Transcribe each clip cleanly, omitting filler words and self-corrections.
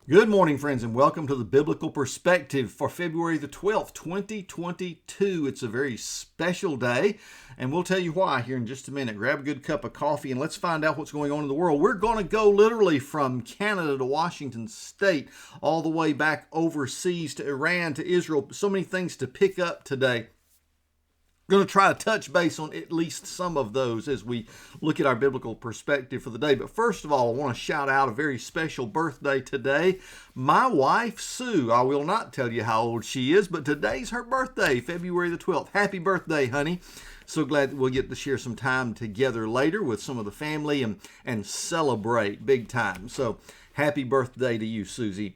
Good morning, friends, and welcome to the Biblical Perspective for February the 12th, 2022. It's a very special day, and we'll tell you why here in just a minute. Grab a good cup of coffee and let's find out what's going on in the world. We're going to go literally from Canada to Washington State, all the way back overseas to Iran, to Israel. So many things to pick up today. We're going to try to touch base on at least some of those as we look at our biblical perspective for the day. But first of all, I want to shout out a very special birthday today. My wife, Sue. I will not tell you how old she is, but today's her birthday, February the 12th. Happy birthday, honey. So glad that we'll get to share some time together later with some of the family and celebrate big time. So happy birthday to you, Susie.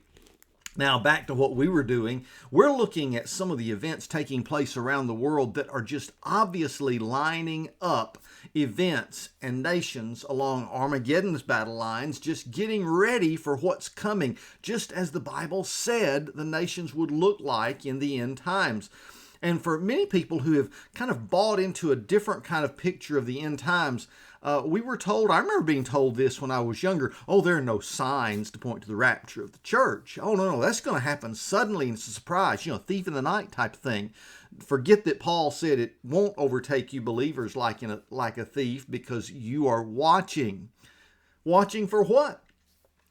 Now, back to what we were doing. We're looking at some of the events taking place around the world that are just obviously lining up events and nations along Armageddon's battle lines, just getting ready for what's coming, just as the Bible said the nations would look like in the end times. And for many people who have kind of bought into a different kind of picture of the end times, we were told, I remember being told this when I was younger, oh, there are no signs to point to the rapture of the church. Oh, no, that's going to happen suddenly and it's a surprise, thief in the night type of thing. Forget that Paul said it won't overtake you believers like a thief, because you are watching. Watching for what?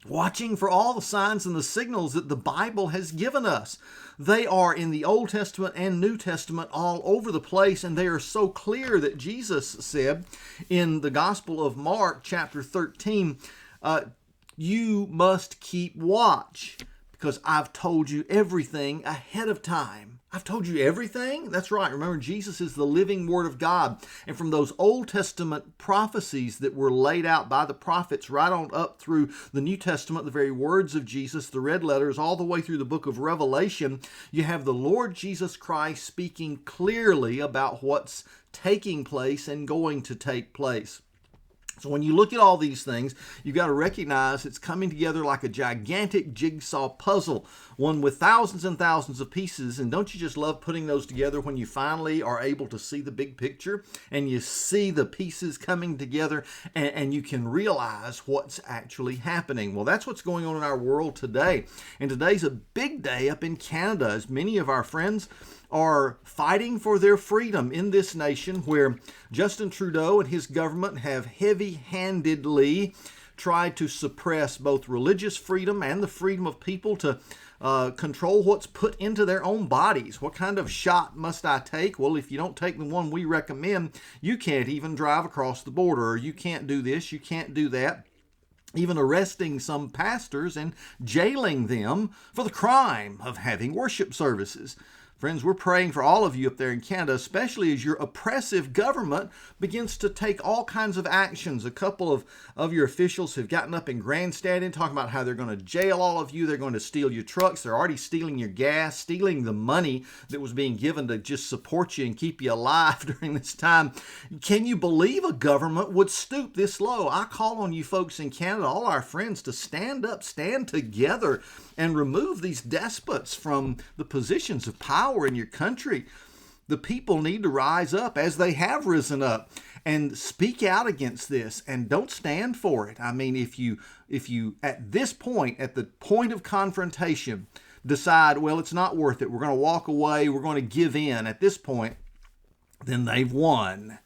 Watching for all the signs and the signals that the Bible has given us. They are in the Old Testament and New Testament all over the place, and they are so clear that Jesus said in the Gospel of Mark chapter 13, you must keep watch because I've told you everything ahead of time. I've told you everything? That's right. Remember, Jesus is the living Word of God. And from those Old Testament prophecies that were laid out by the prophets right on up through the New Testament, the very words of Jesus, the red letters, all the way through the book of Revelation, you have the Lord Jesus Christ speaking clearly about what's taking place and going to take place. So when you look at all these things, you've got to recognize it's coming together like a gigantic jigsaw puzzle, one with thousands and thousands of pieces. And don't you just love putting those together when you finally are able to see the big picture and you see the pieces coming together and you can realize what's actually happening? Well, that's what's going on in our world today. And today's a big day up in Canada, as many of our friends are fighting for their freedom in this nation where Justin Trudeau and his government have heavy-handedly tried to suppress both religious freedom and the freedom of people to control what's put into their own bodies. What kind of shot must I take? Well, if you don't take the one we recommend, you can't even drive across the border, or you can't do this, you can't do that. Even arresting some pastors and jailing them for the crime of having worship services. Friends, we're praying for all of you up there in Canada, especially as your oppressive government begins to take all kinds of actions. A couple of your officials have gotten up and grandstanding, talking about how they're going to jail all of you. They're going to steal your trucks. They're already stealing your gas, stealing the money that was being given to just support you and keep you alive during this time. Can you believe a government would stoop this low? I call on you folks in Canada, all our friends, to stand up, stand together, and remove these despots from the positions of power in your country. The people need to rise up, as they have risen up, and speak out against this, and don't stand for it. I mean, if you at this point, at the point of confrontation, decide, well, it's not worth it, we're going to walk away, we're going to give in at this point, then they've won.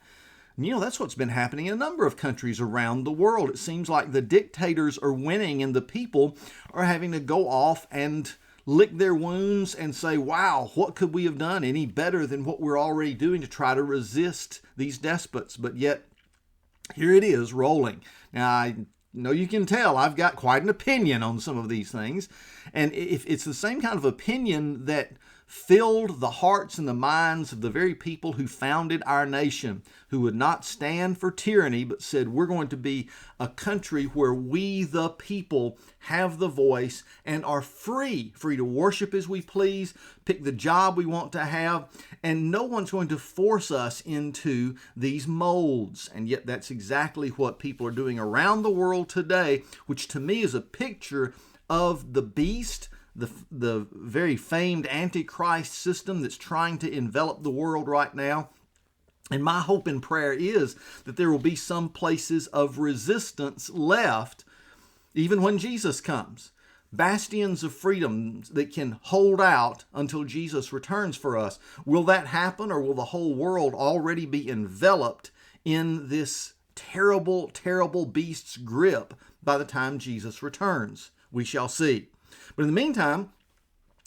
That's what's been happening in a number of countries around the world. It seems like the dictators are winning and the people are having to go off and lick their wounds and say, wow, what could we have done any better than what we're already doing to try to resist these despots? But yet, here it is rolling. Now, I know you can tell I've got quite an opinion on some of these things. And if it's the same kind of opinion that filled the hearts and the minds of the very people who founded our nation, who would not stand for tyranny, but said we're going to be a country where we, the people, have the voice and are free to worship as we please, pick the job we want to have, and no one's going to force us into these molds. And yet that's exactly what people are doing around the world today, which to me is a picture of the beast, the very famed Antichrist system that's trying to envelop the world right now. And my hope and prayer is that there will be some places of resistance left even when Jesus comes. bastions of freedom that can hold out until Jesus returns for us. Will that happen, or will the whole world already be enveloped in this terrible, terrible beast's grip by the time Jesus returns? We shall see. But in the meantime,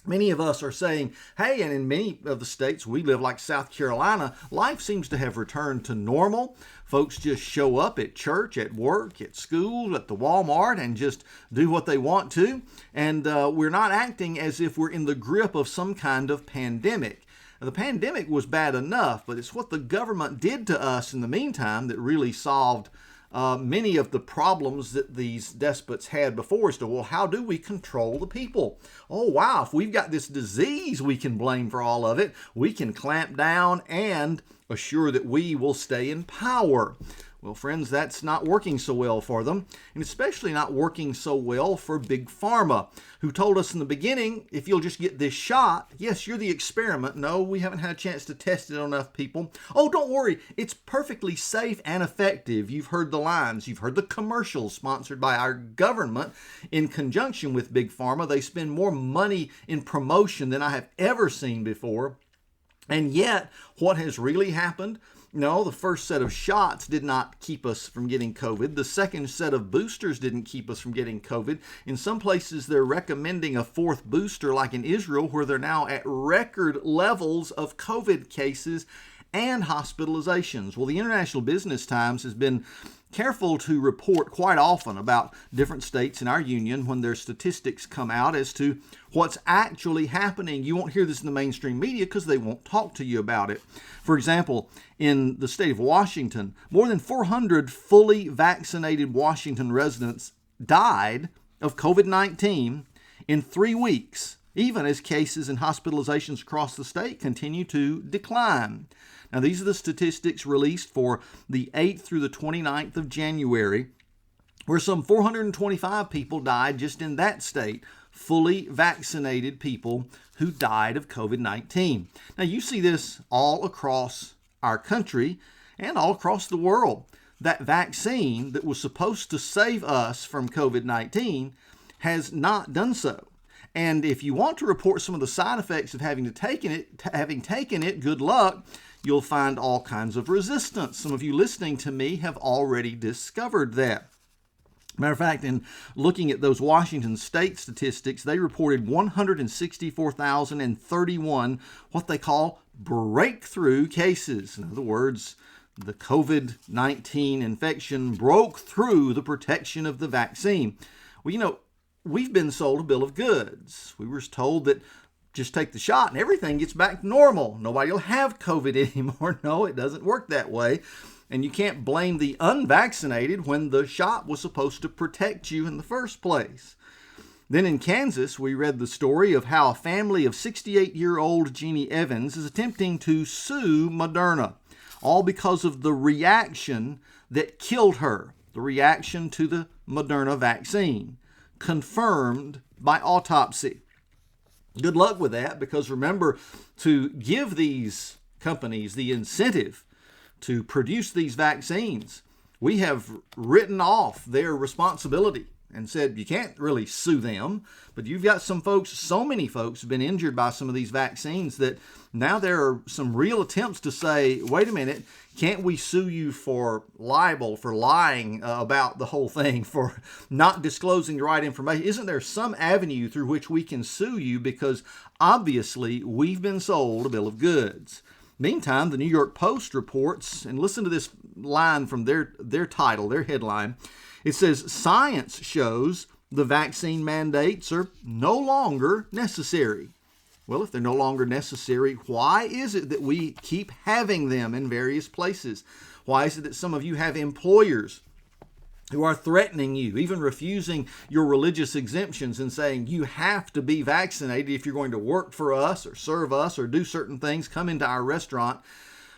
many of us are saying, hey, and in many of the states we live, like South Carolina, life seems to have returned to normal. Folks just show up at church, at work, at school, at the Walmart, and just do what they want to. And we're not acting as if we're in the grip of some kind of pandemic. The pandemic was bad enough, but it's what the government did to us in the meantime that really solved many of the problems that these despots had before us. Well, how do we control the people? Oh, wow, if we've got this disease we can blame for all of it, we can clamp down and assure that we will stay in power. Well, friends, that's not working so well for them, and especially not working so well for Big Pharma, who told us in the beginning, if you'll just get this shot, yes, you're the experiment. No, we haven't had a chance to test it on enough people. Oh, don't worry, it's perfectly safe and effective. You've heard the lines. You've heard the commercials sponsored by our government in conjunction with Big Pharma. They spend more money in promotion than I have ever seen before. And yet, what has really happened? No, the first set of shots did not keep us from getting COVID. The second set of boosters didn't keep us from getting COVID. In some places, they're recommending a fourth booster, like in Israel, where they're now at record levels of COVID cases and hospitalizations. Well, the International Business Times has been careful to report quite often about different states in our union when their statistics come out as to what's actually happening. You won't hear this in the mainstream media because they won't talk to you about it. For example, in the state of Washington, more than 400 fully vaccinated Washington residents died of COVID-19 in 3 weeks, even as cases and hospitalizations across the state continue to decline. Now, these are the statistics released for the 8th through the 29th of January, where some 425 people died just in that state, fully vaccinated people who died of COVID-19. Now, you see this all across our country and all across the world. That vaccine that was supposed to save us from COVID-19 has not done so. And if you want to report some of the side effects of having taken it, good luck. You'll find all kinds of resistance. Some of you listening to me have already discovered that. Matter of fact, in looking at those Washington state statistics, they reported 164,031 what they call breakthrough cases. In other words, the COVID-19 infection broke through the protection of the vaccine. Well, we've been sold a bill of goods. We were told that just take the shot and everything gets back to normal. Nobody will have COVID anymore. No, it doesn't work that way. And you can't blame the unvaccinated when the shot was supposed to protect you in the first place. Then in Kansas, we read the story of how a family of 68-year-old Jeannie Evans is attempting to sue Moderna, all because of the reaction that killed her, the reaction to the Moderna vaccine, confirmed by autopsy. Good luck with that, because remember, to give these companies the incentive to produce these vaccines, we have written off their responsibility and said you can't really sue them. But you've got some folks, so many folks have been injured by some of these vaccines that now there are some real attempts to say, wait a minute, can't we sue you for libel, for lying about the whole thing, for not disclosing the right information? Isn't there some avenue through which we can sue you, because obviously we've been sold a bill of goods? Meantime, the New York Post reports, and listen to this line from their title, their headline. It says, "Science shows the vaccine mandates are no longer necessary." Well, if they're no longer necessary, why is it that we keep having them in various places? Why is it that some of you have employers who are threatening you, even refusing your religious exemptions and saying you have to be vaccinated if you're going to work for us or serve us or do certain things, come into our restaurant?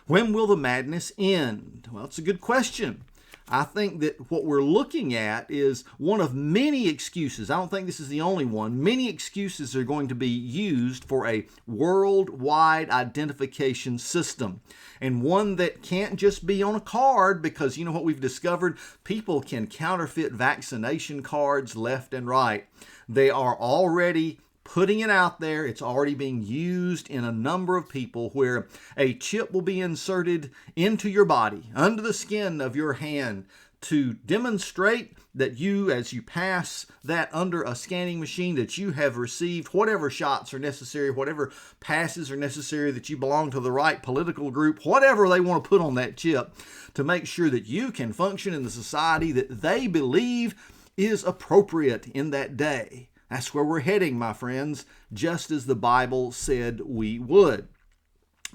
When will the madness end? Well, it's a good question. I think that what we're looking at is one of many excuses. I don't think this is the only one. Many excuses are going to be used for a worldwide identification system, and one that can't just be on a card, because you know what we've discovered? People can counterfeit vaccination cards left and right. They are already putting it out there. It's already being used in a number of people, where a chip will be inserted into your body, under the skin of your hand, to demonstrate that you, as you pass that under a scanning machine, that you have received whatever shots are necessary, whatever passes are necessary, that you belong to the right political group, whatever they want to put on that chip, to make sure that you can function in the society that they believe is appropriate in that day. That's where we're heading, my friends, just as the Bible said we would.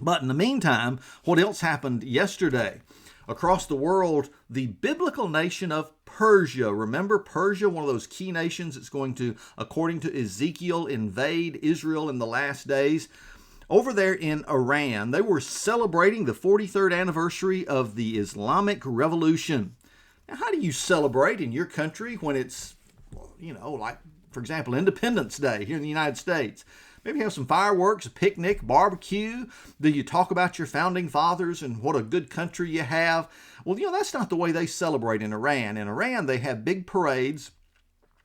But in the meantime, what else happened yesterday? Across the world, the biblical nation of Persia, remember Persia, one of those key nations that's going to, according to Ezekiel, invade Israel in the last days. Over there in Iran, they were celebrating the 43rd anniversary of the Islamic Revolution. Now, how do you celebrate in your country when it's, like, for example, Independence Day here in the United States? Maybe have some fireworks, a picnic, barbecue. Do you talk about your founding fathers and what a good country you have? Well, that's not the way they celebrate in Iran. In Iran, they have big parades,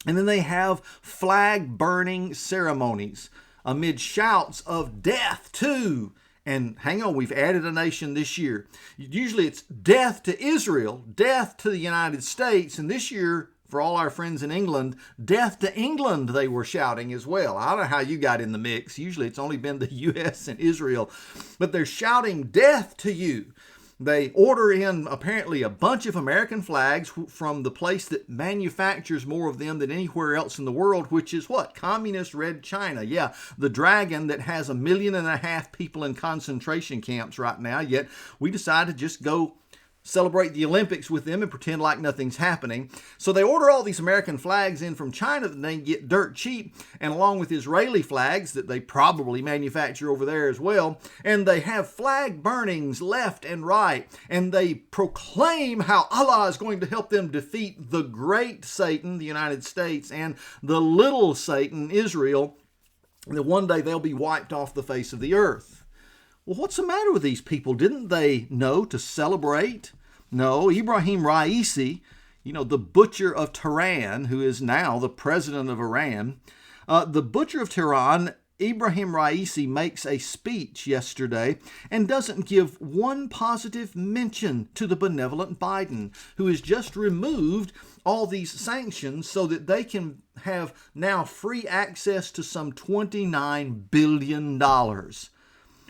and then they have flag-burning ceremonies amid shouts of death too. And hang on, we've added a nation this year. Usually it's death to Israel, death to the United States, and this year, for all our friends in England, death to England, they were shouting as well. I don't know how you got in the mix. Usually it's only been the U.S. and Israel, but they're shouting death to you. They order in apparently a bunch of American flags from the place that manufactures more of them than anywhere else in the world, which is what? Communist Red China. Yeah, the dragon that has 1.5 million people in concentration camps right now, yet we decided to just go celebrate the Olympics with them and pretend like nothing's happening. So they order all these American flags in from China that they get dirt cheap, and along with Israeli flags that they probably manufacture over there as well. And they have flag burnings left and right, and they proclaim how Allah is going to help them defeat the great Satan, the United States, and the little Satan, Israel, and that one day they'll be wiped off the face of the earth. Well, what's the matter with these people? Didn't they know to celebrate? No, Ibrahim Raisi, the butcher of Tehran, who is now the president of Iran, the butcher of Tehran, Ibrahim Raisi, makes a speech yesterday and doesn't give one positive mention to the benevolent Biden, who has just removed all these sanctions so that they can have now free access to some $29 billion.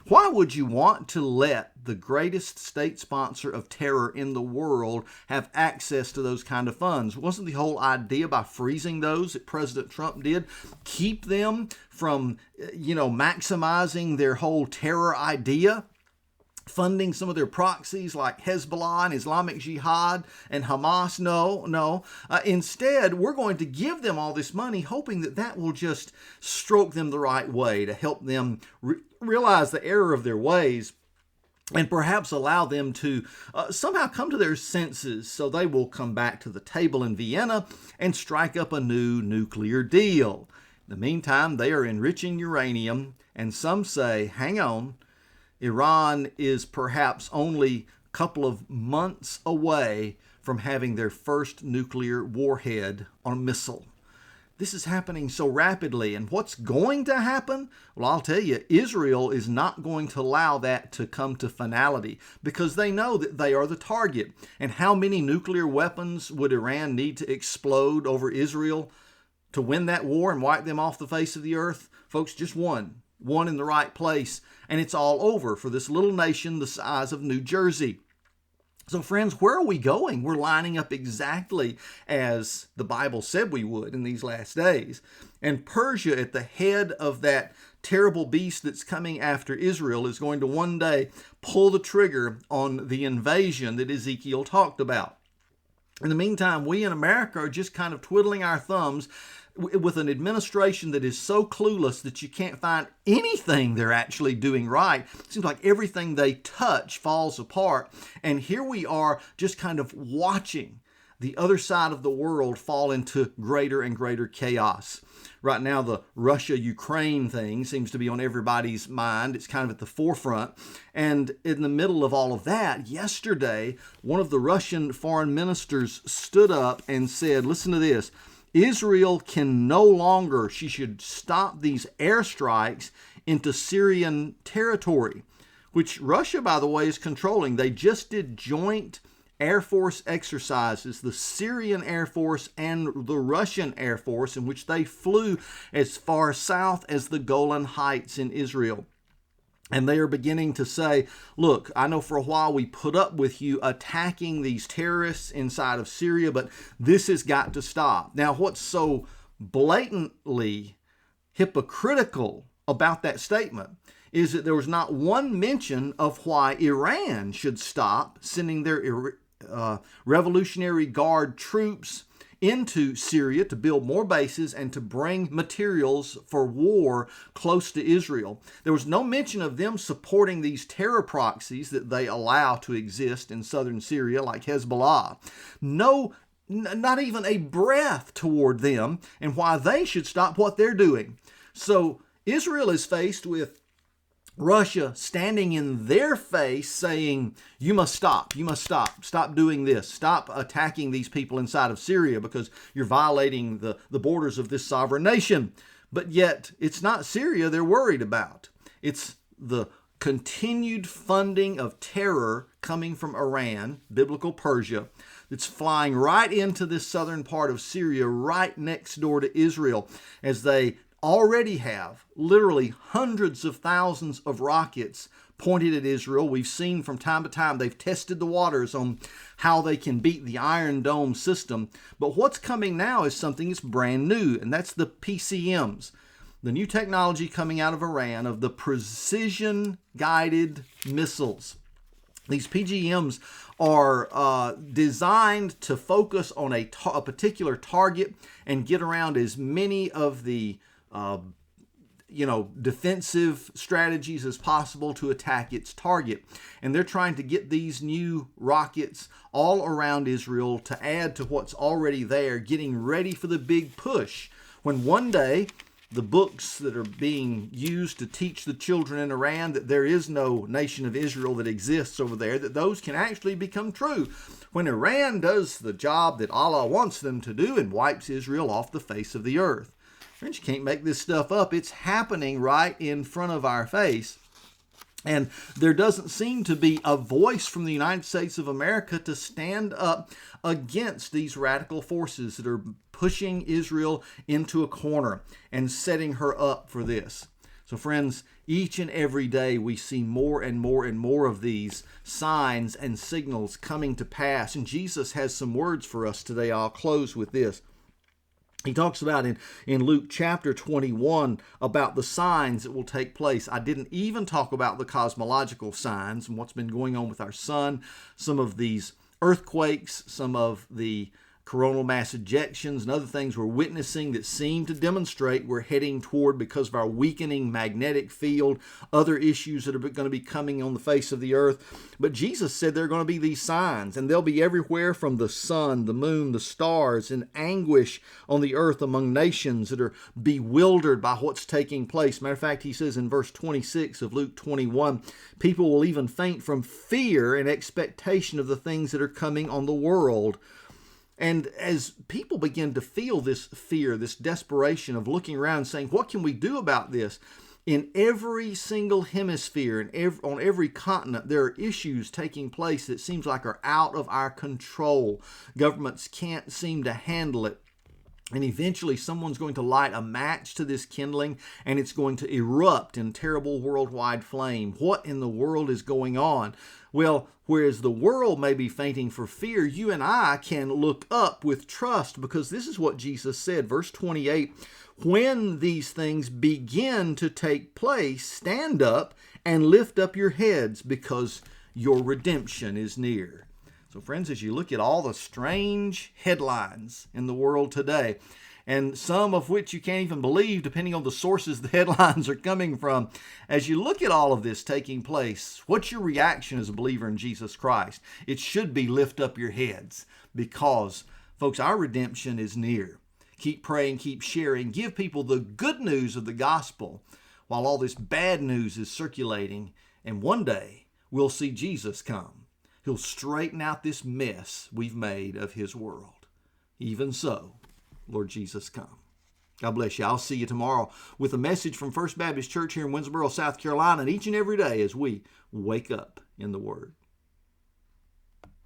Why would you want to let the greatest state sponsor of terror in the world have access to those kind of funds? Wasn't the whole idea by freezing those that President Trump did, keep them from, maximizing their whole terror idea? Funding some of their proxies like Hezbollah and Islamic Jihad and Hamas. No. Instead, we're going to give them all this money, hoping that will just stroke them the right way, to help them realize the error of their ways, and perhaps allow them to somehow come to their senses, so they will come back to the table in Vienna and strike up a new nuclear deal. In the meantime, they are enriching uranium, and some say, hang on, Iran is perhaps only a couple of months away from having their first nuclear warhead on a missile. This is happening so rapidly, and what's going to happen? Well, I'll tell you, Israel is not going to allow that to come to finality, because they know that they are the target. And how many nuclear weapons would Iran need to explode over Israel to win that war and wipe them off the face of the earth? Folks, just one in the right place, and it's all over for this little nation the size of New Jersey. So friends, where are we going? We're lining up exactly as the Bible said we would in these last days. And Persia, at the head of that terrible beast that's coming after Israel, is going to one day pull the trigger on the invasion that Ezekiel talked about. In the meantime, we in America are just kind of twiddling our thumbs, with an administration that is so clueless that you can't find anything they're actually doing right. It seems like everything they touch falls apart. And here we are just kind of watching the other side of the world fall into greater and greater chaos. Right now, the Russia-Ukraine thing seems to be on everybody's mind. It's kind of at the forefront. And in the middle of all of that, yesterday, one of the Russian foreign ministers stood up and said, listen to this, Israel can no longer, she should stop these airstrikes into Syrian territory, which Russia, by the way, is controlling. They just did joint Air Force exercises, the Syrian Air Force and the Russian Air Force, in which they flew as far south as the Golan Heights in Israel. And they are beginning to say, look, I know for a while we put up with you attacking these terrorists inside of Syria, but this has got to stop. Now, what's so blatantly hypocritical about that statement is that there was not one mention of why Iran should stop sending their Revolutionary Guard troops into Syria to build more bases and to bring materials for war close to Israel. There was no mention of them supporting these terror proxies that they allow to exist in southern Syria, like Hezbollah. Not even a breath toward them and why they should stop what they're doing. So Israel is faced with Russia standing in their face saying, you must stop doing this, stop attacking these people inside of Syria because you're violating the borders of this sovereign nation. But yet, it's not Syria they're worried about. It's the continued funding of terror coming from Iran, biblical Persia, that's flying right into this southern part of Syria, right next door to Israel, as they already have literally hundreds of thousands of rockets pointed at Israel. We've seen from time to time they've tested the waters on how they can beat the Iron Dome system. But what's coming now is something that's brand new, and that's the PCMs, the new technology coming out of Iran of the precision-guided missiles. These PGMs are designed to focus on a particular target and get around as many of the defensive strategies as possible to attack its target. And they're trying to get these new rockets all around Israel to add to what's already there, getting ready for the big push when one day the books that are being used to teach the children in Iran that there is no nation of Israel that exists over there, that those can actually become true when Iran does the job that Allah wants them to do and wipes Israel off the face of the earth. Friends, you can't make this stuff up. It's happening right in front of our face. And there doesn't seem to be a voice from the United States of America to stand up against these radical forces that are pushing Israel into a corner and setting her up for this. So friends, each and every day we see more and more and more of these signs and signals coming to pass. And Jesus has some words for us today. I'll close with this. He talks about in Luke chapter 21 about the signs that will take place. I didn't even talk about the cosmological signs and what's been going on with our sun, some of these earthquakes, some of the coronal mass ejections and other things we're witnessing that seem to demonstrate we're heading toward, because of our weakening magnetic field, other issues that are going to be coming on the face of the earth. But Jesus said there are going to be these signs, and they'll be everywhere from the sun, the moon, the stars, and anguish on the earth among nations that are bewildered by what's taking place. Matter of fact, he says in verse 26 of Luke 21, people will even faint from fear and expectation of the things that are coming on the world. And as people begin to feel this fear, this desperation of looking around and saying, what can we do about this? In every single hemisphere and on every continent, there are issues taking place that seems like are out of our control. Governments can't seem to handle it. And eventually someone's going to light a match to this kindling and it's going to erupt in terrible worldwide flame. What in the world is going on? Well, whereas the world may be fainting for fear, you and I can look up with trust, because this is what Jesus said, verse 28, when these things begin to take place, stand up and lift up your heads, because your redemption is near. So friends, as you look at all the strange headlines in the world today, and some of which you can't even believe depending on the sources the headlines are coming from. As you look at all of this taking place, what's your reaction as a believer in Jesus Christ? It should be lift up your heads, because, folks, our redemption is near. Keep praying, keep sharing, give people the good news of the gospel while all this bad news is circulating, and one day we'll see Jesus come. He'll straighten out this mess we've made of his world. Even so, Lord Jesus, come. God bless you. I'll see you tomorrow with a message from First Baptist Church here in Winnsboro, South Carolina, and each and every day as we wake up in the Word.